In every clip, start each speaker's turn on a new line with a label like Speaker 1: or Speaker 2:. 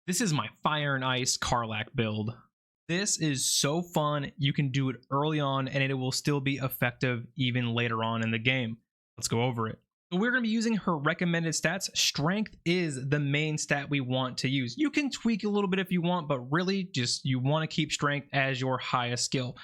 Speaker 1: This is my Fire and Ice Karlach build. This is so fun. You can do it early on and it will still be effective even later on in the game. Let's go over it. So we're going to be using her recommended stats. Strength is the main stat we want to use. You can tweak a little bit if you want, but really just you want to keep strength as your highest skill.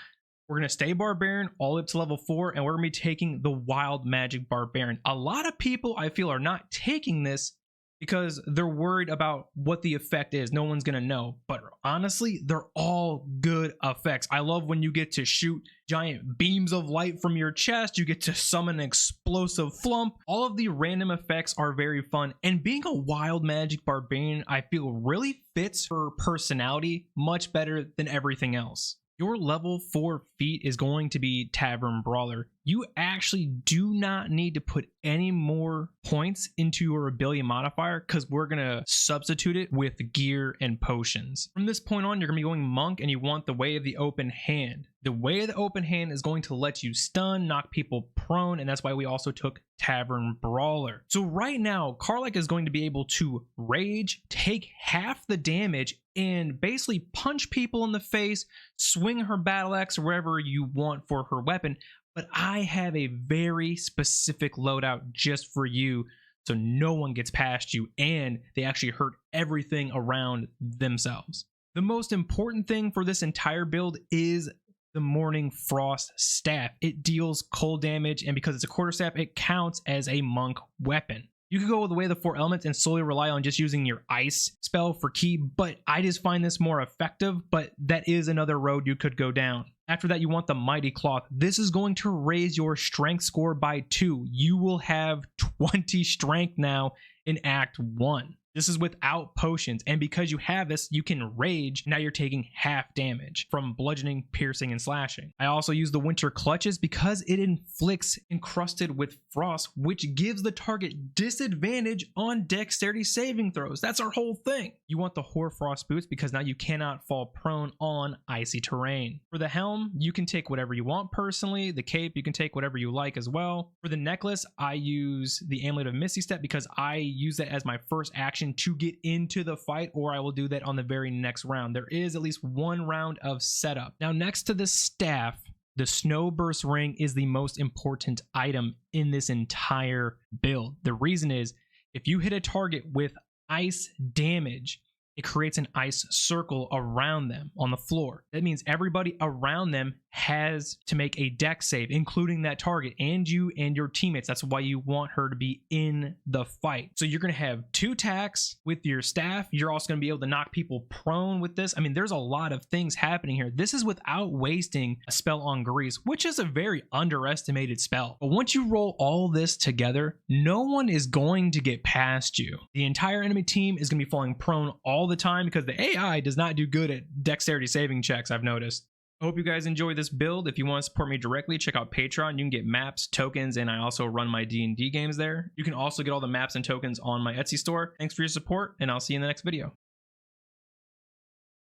Speaker 1: We're going to stay Barbarian all up to level 4, and we're going to be taking the Wild Magic Barbarian. A lot of people, I feel, are not taking this because they're worried about what the effect is. No one's going to know. But honestly, they're all good effects. I love when you get to shoot giant beams of light from your chest. You get to summon an explosive flump. All of the random effects are very fun. And being a Wild Magic Barbarian, I feel really fits her personality much better than everything else. Your level 4 feat is going to be Tavern Brawler. You actually do not need to put any more points into your ability modifier because we're going to substitute it with gear and potions. From this point on, you're going to be going Monk and you want the Way of the Open Hand. The Way of the Open Hand is going to let you stun, knock people prone, and that's why we also took Tavern Brawler. So right now, Karlach is going to be able to rage, take half the damage, and basically punch people in the face, swing her battle axe wherever you want for her weapon. But I have a very specific loadout just for you, so no one gets past you and they actually hurt everything around themselves. The most important thing for this entire build is the Morning Frost staff. It deals cold damage, and because it's a quarterstaff, it counts as a monk weapon. You could go with the Way of the 4 Elements and solely rely on just using your ice spell for ki, but I just find this more effective, but that is another road you could go down. After that, you want the Mighty Cloth. This is going to raise your strength score by 2. You will have 20 strength now in Act 1. This is without potions, and because you have this, you can rage. Now you're taking half damage from bludgeoning, piercing, and slashing. I also use the Winter Clutches because it inflicts encrusted with frost, which gives the target disadvantage on dexterity saving throws. That's our whole thing. You want the Hoarfrost Boots because now you cannot fall prone on icy terrain. For the helm, you can take whatever you want personally. The cape, you can take whatever you like as well. For the necklace, I use the Amulet of Misty Step because I use that as my first action to get into the fight, or I will do that on the very next round. There is at least one round of setup. Now, next to the staff, the Snowburst Ring is the most important item in this entire build. The reason is if you hit a target with ice damage, it creates an ice circle around them on the floor. That means everybody around them has to make a dex save, including that target and you and your teammates. That's why you want her to be in the fight. So you're going to have 2 attacks with your staff. You're also going to be able to knock people prone with this. I mean, there's a lot of things happening here. This is without wasting a spell on Grease, which is a very underestimated spell. But once you roll all this together, no one is going to get past you. The entire enemy team is going to be falling prone all the time because the AI does not do good at dexterity saving checks, I've noticed. I hope you guys enjoy this build. If you want to support me directly, check out Patreon. You can get maps, tokens, and I also run my D&D games there. You can also get all the maps and tokens on my Etsy store. Thanks for your support, and I'll see you in the next video.